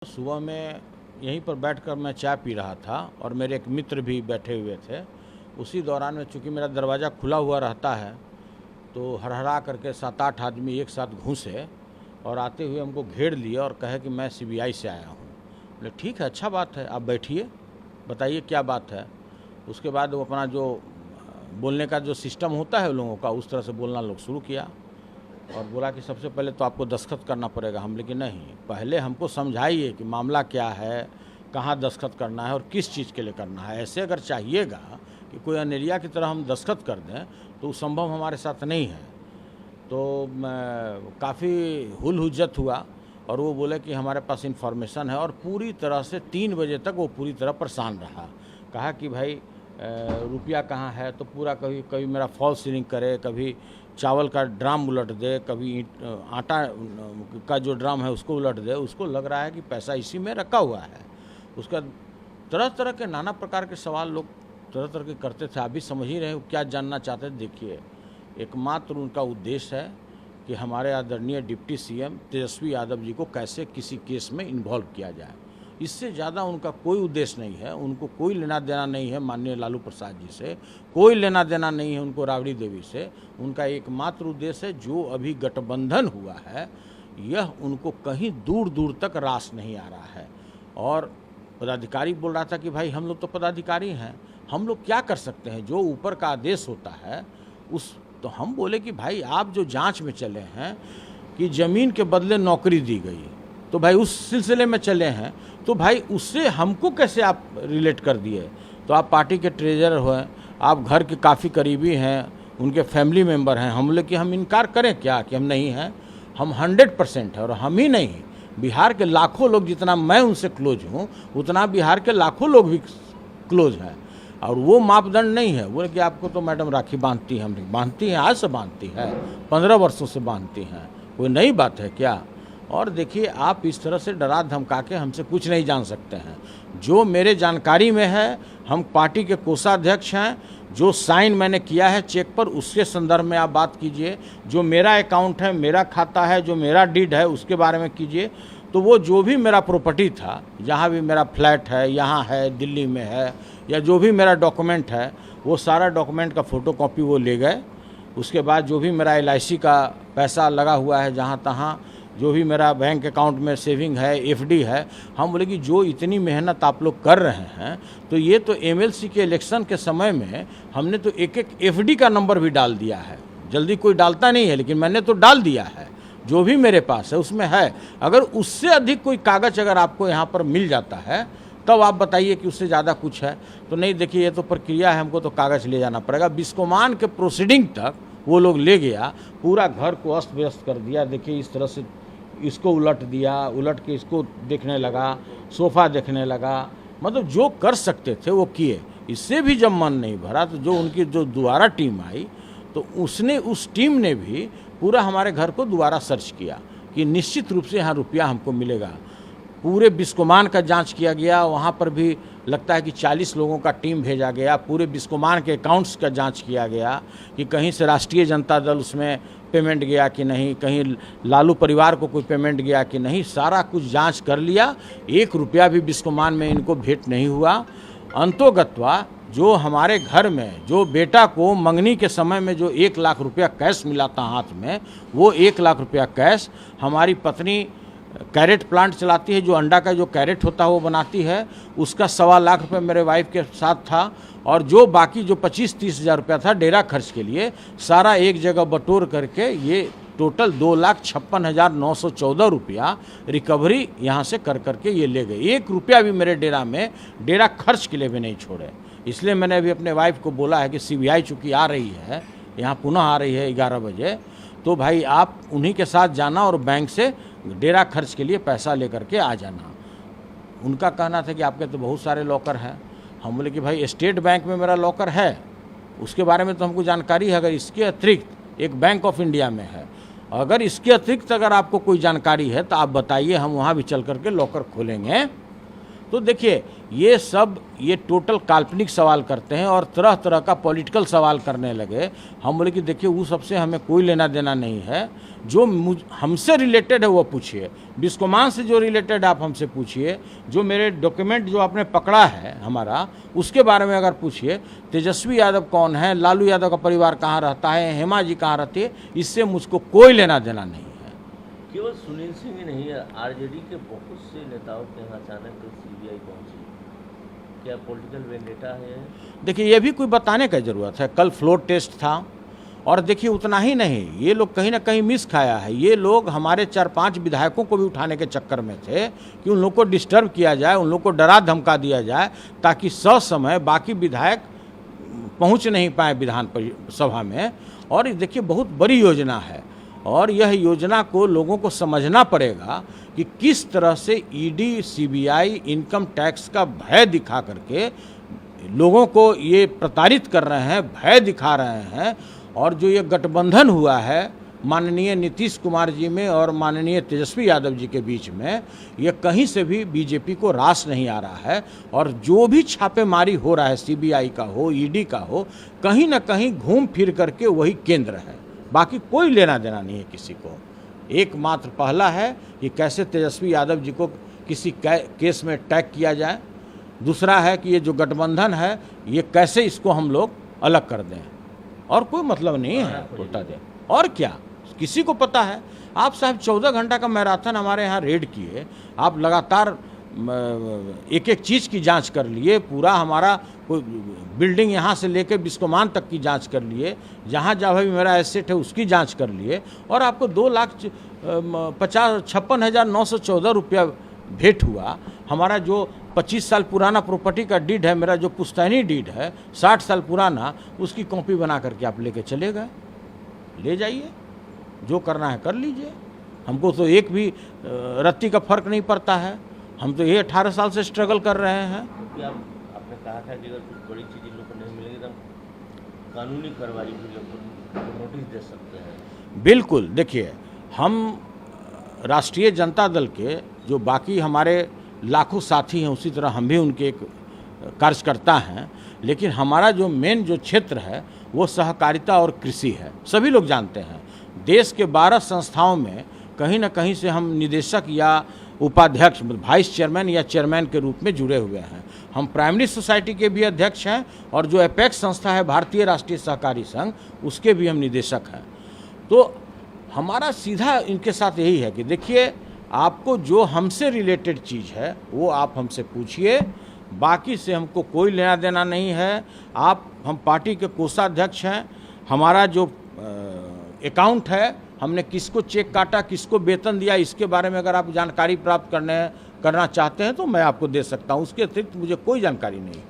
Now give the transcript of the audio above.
सुबह में यहीं पर बैठकर मैं चाय पी रहा था और मेरे एक मित्र भी बैठे हुए थे। उसी दौरान में चूँकि मेरा दरवाज़ा खुला हुआ रहता है तो हड़हड़ा करके 7-8 आदमी एक साथ घुसे और आते हुए हमको घेर लिए और कहे कि मैं सीबीआई से आया हूँ। बोले ठीक है, अच्छा बात है, आप बैठिए, बताइए क्या बात है। उसके बाद वो अपना जो बोलने का जो सिस्टम होता है लोगों का, उस तरह से बोलना लोग शुरू किया और बोला कि सबसे पहले तो आपको दस्तखत करना पड़ेगा। हम लेकिन नहीं, पहले हमको समझाइए कि मामला क्या है, कहाँ दस्तखत करना है और किस चीज़ के लिए करना है। ऐसे अगर चाहिएगा कि कोई अनेरिया की तरह हम दस्तखत कर दें तो वो संभव हमारे साथ नहीं है। तो काफ़ी हुल हुज्जत हुआ और वो बोले कि हमारे पास इन्फॉर्मेशन है और पूरी तरह से 3 बजे तक वो पूरी तरह परेशान रहा। कहा कि भाई रुपया कहाँ है, तो पूरा कभी कभी मेरा फॉल सीलिंग करे, कभी चावल का ड्राम उलट दे, कभी आटा का जो ड्राम है उसको उलट दे। उसको लग रहा है कि पैसा इसी में रखा हुआ है। उसका तरह तरह के नाना प्रकार के सवाल लोग तरह तरह के करते थे। आप भी समझ ही रहे हो क्या जानना चाहते थे। देखिए, एकमात्र उनका उद्देश्य है कि हमारे आदरणीय डिप्टी सीएम तेजस्वी यादव जी को कैसे किसी केस में इन्वॉल्व किया जाए। इससे ज़्यादा उनका कोई उद्देश्य नहीं है। उनको कोई लेना देना नहीं है माननीय लालू प्रसाद जी से, कोई लेना देना नहीं है उनको राबड़ी देवी से। उनका एकमात्र उद्देश्य है जो अभी गठबंधन हुआ है यह उनको कहीं दूर दूर तक रास नहीं आ रहा है। और पदाधिकारी बोल रहा था कि भाई हम लोग तो पदाधिकारी हैं, हम लोग क्या कर सकते हैं, जो ऊपर का आदेश होता है उस। तो हम बोले कि भाई आप जो जांच में चले हैं कि ज़मीन के बदले नौकरी दी गई, तो भाई उस सिलसिले में चले हैं, तो भाई उससे हमको कैसे आप रिलेट कर दिए। तो आप पार्टी के ट्रेजरर हुए, आप घर के काफ़ी करीबी हैं, उनके फैमिली मेंबर हैं। हम बोले कि हम इनकार करें क्या कि हम नहीं हैं। हम 100% है और हम ही नहीं, बिहार के लाखों लोग, जितना मैं उनसे क्लोज हूँ उतना बिहार के लाखों लोग भी क्लोज हैं। और वो मापदंड नहीं है। बोले कि आपको तो मैडम राखी बांधती हैं। हम बांधती हैं, आज से बांधती है, 15 वर्षों से बांधती हैं, कोई नई बात है क्या। और देखिए, आप इस तरह से डरा धमका के हमसे कुछ नहीं जान सकते हैं। जो मेरे जानकारी में है, हम पार्टी के कोषाध्यक्ष हैं, जो साइन मैंने किया है चेक पर उसके संदर्भ में आप बात कीजिए। जो मेरा अकाउंट है, मेरा खाता है, जो मेरा डीड है उसके बारे में कीजिए। तो वो जो भी मेरा प्रॉपर्टी था, जहाँ भी मेरा फ्लैट है, यहाँ है, दिल्ली में है, या जो भी मेरा डॉक्यूमेंट है, वो सारा डॉक्यूमेंट का फ़ोटोकॉपी वो ले गए। उसके बाद जो भी मेरा LIC का पैसा लगा हुआ है, जहाँ तहाँ जो भी मेरा बैंक अकाउंट में सेविंग है, FD है, हम बोले कि जो इतनी मेहनत आप लोग कर रहे हैं, तो ये तो MLC के इलेक्शन के समय में हमने तो एक एक FD का नंबर भी डाल दिया है। जल्दी कोई डालता नहीं है, लेकिन मैंने तो डाल दिया है। जो भी मेरे पास है उसमें है। अगर उससे अधिक कोई कागज़ अगर आपको यहाँ पर मिल जाता है तब आप बताइए कि उससे ज़्यादा कुछ है। तो नहीं, देखिए ये तो प्रक्रिया है, हमको तो कागज़ ले जाना पड़ेगा। बिस्कोमान के प्रोसीडिंग तक वो लोग ले गया, पूरा घर को अस्त व्यस्त कर दिया। देखिए इस तरह से इसको उलट दिया, उलट के इसको देखने लगा, सोफ़ा देखने लगा, मतलब जो कर सकते थे वो किए। इससे भी जब मन नहीं भरा तो जो उनकी जो दोबारा टीम आई, तो उस टीम ने भी पूरा हमारे घर को दोबारा सर्च किया कि निश्चित रूप से यहाँ रुपया हमको मिलेगा। पूरे बिस्कोमान का जांच किया गया, वहाँ पर भी लगता है कि 40 लोगों का टीम भेजा गया। पूरे बिस्कोमान के अकाउंट्स का जांच किया गया कि कहीं से राष्ट्रीय जनता दल उसमें पेमेंट गया कि नहीं, कहीं लालू परिवार को कोई पेमेंट गया कि नहीं। सारा कुछ जांच कर लिया, 1 रुपया भी बिस्कोमान में इनको भेंट नहीं हुआ। अंतोगत्वा जो हमारे घर में जो बेटा को मंगनी के समय में जो 1 लाख रुपया कैश मिला था हाथ में, वो 1 लाख रुपया कैश हमारी पत्नी कैरेट प्लांट चलाती है, जो अंडा का जो कैरेट होता है वो बनाती है, उसका 1.25 लाख रुपये मेरे वाइफ के साथ था। और जो बाकी जो 25-30 हज़ार रुपया था डेरा खर्च के लिए, सारा एक जगह बटोर करके ये टोटल 2,56,914 रुपया रिकवरी यहाँ से कर करके ये ले गए। 1 रुपया भी मेरे डेरा में डेरा खर्च के लिए भी नहीं छोड़े। इसलिए मैंने अभी अपने वाइफ को बोला है कि CBI चूँकि आ रही है, यहाँ पुनः आ रही है 11 बजे, तो भाई आप उन्हीं के साथ जाना और बैंक से डेरा खर्च के लिए पैसा लेकर के आ जाना। उनका कहना था कि आपके तो बहुत सारे लॉकर हैं। हम बोले कि भाई स्टेट बैंक में मेरा लॉकर है, उसके बारे में तो हमको जानकारी है। अगर इसके अतिरिक्त एक बैंक ऑफ इंडिया में है, अगर इसके अतिरिक्त अगर आपको कोई जानकारी है तो आप बताइए, हम वहाँ भी चल करके लॉकर खोलेंगे। तो देखिए ये टोटल काल्पनिक सवाल करते हैं और तरह तरह का पॉलिटिकल सवाल करने लगे। हम बोले कि देखिए वो सबसे हमें कोई लेना देना नहीं है, जो हमसे रिलेटेड है वो पूछिए, बिस्कोमान से जो रिलेटेड आप हमसे पूछिए, जो मेरे डॉक्यूमेंट जो आपने पकड़ा है हमारा उसके बारे में अगर पूछिए, तेजस्वी यादव कौन है, लालू यादव का परिवार कहाँ रहता है, हेमा जी कहाँ रहती है, इससे मुझको कोई लेना देना नहीं है। केवल सुनील सिंह ही नहीं है, आरजेडी के बहुत से नेताओं के यहाँ अचानक सीबीआई पहुंची, क्या पॉलिटिकल वेंडेटा है? देखिए ये भी कोई बताने का ज़रूरत है। कल फ्लोर टेस्ट था और देखिए उतना ही नहीं, ये लोग कहीं ना कहीं मिस खाया है। ये लोग हमारे 4-5 विधायकों को भी उठाने के चक्कर में थे कि उन लोग को डिस्टर्ब किया जाए, उन लोग को डरा धमका दिया जाए ताकि ससमय बाकी विधायक पहुंच नहीं पाए विधान सभा में। और देखिए बहुत बड़ी योजना है और यह योजना को लोगों को समझना पड़ेगा कि किस तरह से ईडी, सीबीआई इनकम टैक्स का भय दिखा करके लोगों को ये प्रताड़ित कर रहे हैं, भय दिखा रहे हैं। और जो ये गठबंधन हुआ है माननीय नीतीश कुमार जी में और माननीय तेजस्वी यादव जी के बीच में, ये कहीं से भी बीजेपी को रास नहीं आ रहा है। और जो भी छापेमारी हो रहा है, सीबीआई का हो, ईडी का हो, कहीं ना कहीं घूम फिर करके वही केंद्र है, बाकी कोई लेना देना नहीं है किसी को। एकमात्र पहला है कि कैसे तेजस्वी यादव जी को किसी केस में टैग किया जाए, दूसरा है कि ये जो गठबंधन है ये कैसे इसको हम लोग अलग कर दें, और कोई मतलब नहीं है उल्टा दें। और क्या किसी को पता है? आप साहब 14 घंटा का मैराथन हमारे यहाँ रेड किए, आप लगातार एक एक चीज़ की जांच कर लिए, पूरा हमारा कोई बिल्डिंग यहाँ से लेकर बिस्कोमान तक की जांच कर लिए, जहाँ जहाँ भी मेरा एसेट है उसकी जांच कर लिए, और आपको 2,56,914 रुपया भेंट हुआ। हमारा जो 25 साल पुराना प्रॉपर्टी का डीड है, मेरा जो पुश्तैनी डीड है 60 साल पुराना, उसकी कॉपी बना करके आप लेके चले गए। ले जाइए, जो करना है कर लीजिए, हमको तो एक भी रत्ती का फर्क नहीं पड़ता है। हम तो ये 18 साल से स्ट्रगल कर रहे हैं। क्योंकि आपने कहा था कि अगर कुछ बड़ी चीज़ इन लोग को नहीं मिलेगी तो हम कानूनी कार्रवाई भी लोग को नोटिस दे सकते हैं। बिल्कुल, देखिए हम राष्ट्रीय जनता दल के जो बाकी हमारे लाखों साथी हैं उसी तरह हम भी उनके एक कार्यकर्ता हैं, लेकिन हमारा जो मेन जो क्षेत्र है वो सहकारिता और कृषि है। सभी लोग जानते हैं देश के 12 संस्थाओं में कहीं ना कहीं से हम निदेशक या उपाध्यक्ष, वाइस चेयरमैन या चेयरमैन के रूप में जुड़े हुए हैं। हम प्राइमरी सोसाइटी के भी अध्यक्ष हैं और जो एपेक्स संस्था है भारतीय राष्ट्रीय सहकारी संघ, उसके भी हम निदेशक हैं। तो हमारा सीधा इनके साथ यही है कि देखिए आपको जो हमसे रिलेटेड चीज़ है वो आप हमसे पूछिए, बाकी से हमको कोई लेना देना नहीं है। हम पार्टी के कोषाध्यक्ष हैं, हमारा जो अकाउंट है, हमने किसको चेक काटा, किसको वेतन दिया, इसके बारे में अगर आप जानकारी प्राप्त करना चाहते हैं तो मैं आपको दे सकता हूँ। उसके अतिरिक्त मुझे कोई जानकारी नहीं।